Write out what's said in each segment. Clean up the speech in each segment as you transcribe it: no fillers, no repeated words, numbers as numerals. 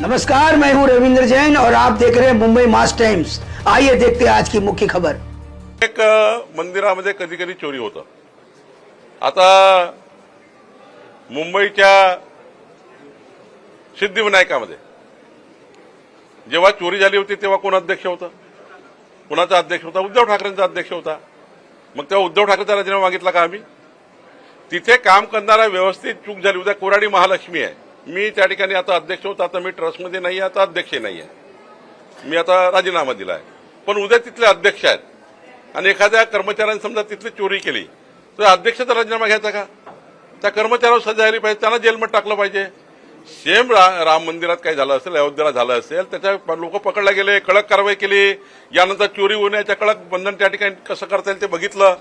नमस्कार, मैं हूं रविंद्र जैन और आप देख रहे हैं मुंबई मास टाइम्स। आइए देखते हैं आज की मुख्य खबर। एक मंदिरामध्ये कधी कधी चोरी होतं। आता मुंबईच्या सिद्धिविनायकामध्ये जेव्हा चोरी झाली होती तेव्हा कोण अध्यक्ष होता? कोणाचा अध्यक्ष होता? उद्धव ठाकरेंचा अध्यक्ष होता। मग तेव्हा उद्धव ठाकरेंचा राजीनामा मागितला का आम्ही? तिथे काम करणारा व्यवस्थित चूक झाली. उद्या कोराडी महालक्ष्मी आहे, मी त्या ठिकाणी आता अध्यक्ष होता, आता मी ट्रस्टमध्ये नाही आहे, आता अध्यक्ष नाही आहे, मी आता राजीनामा दिला आहे. पण उद्या तिथले अध्यक्ष आहेत आणि एखाद्या कर्मचाऱ्याने समजा तिथली चोरी केली तर अध्यक्षाचा राजीनामा घ्यायचा का? त्या कर्मचाऱ्यावर सजा झाली पाहिजे, त्यांना जेलमध्ये टाकलं पाहिजे. सेम राम मंदिरात काय झालं असेल, अयोध्येला झालं असेल, त्याच्या लोक पकडले गेले, कडक कारवाई केली. यानंतर चोरी होण्याच्या कडक बंधन त्या ठिकाणी कसं करता येईल ते बघितलं.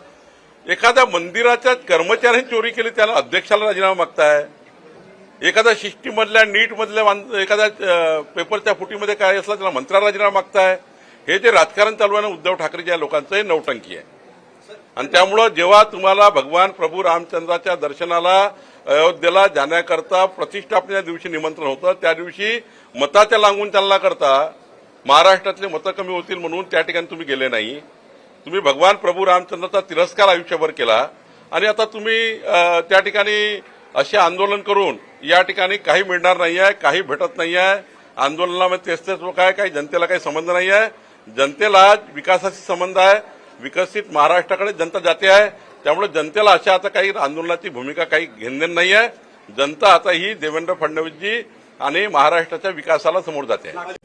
एखाद्या मंदिराच्या कर्मचाऱ्यांनी चोरी केली त्याला अध्यक्षाला राजीनामा मागताय. एखाद्या सिस्टीममधल्या नीटमधल्या एखाद्या पेपरच्या फुटीमध्ये काय असलं त्याला मंत्र्याला राजीनामा मागताय. हे जे राजकारण चालू आहे ना उद्धव ठाकरेच्या लोकांचं, हे नौटंकी आहे. आणि त्यामुळं जेव्हा तुम्हाला भगवान प्रभू रामचंद्राच्या दर्शनाला अयोध्येला जाण्याकरता प्रतिष्ठापनेच्या दिवशी निमंत्रण होतं, त्या दिवशी मताच्या लागून चालना करता महाराष्ट्रातले मतं कमी होतील म्हणून त्या ठिकाणी तुम्ही गेले नाही. तुम्ही भगवान प्रभू रामचंद्राचा तिरस्कार आयुष्यभर केला आणि आता तुम्ही त्या ठिकाणी असे आंदोलन करून या ठिकाणी काही मिळणार नाही आहे, काही भेटत नाही आहे. आंदोलनामध्ये तेच लोक आहे, काही जनतेला काही संबंध नाही आहे. जनतेला विकासाशी संबंध आहे. विकसित महाराष्ट्राकडे जनता जाते आहे. त्यामुळे जनतेला अशा आता काही आंदोलनाची भूमिका काही घेणं नाही आहे. जनता आता ही देवेंद्र फडणवीसजी आणि महाराष्ट्राच्या विकासाला समोर जाते आहे.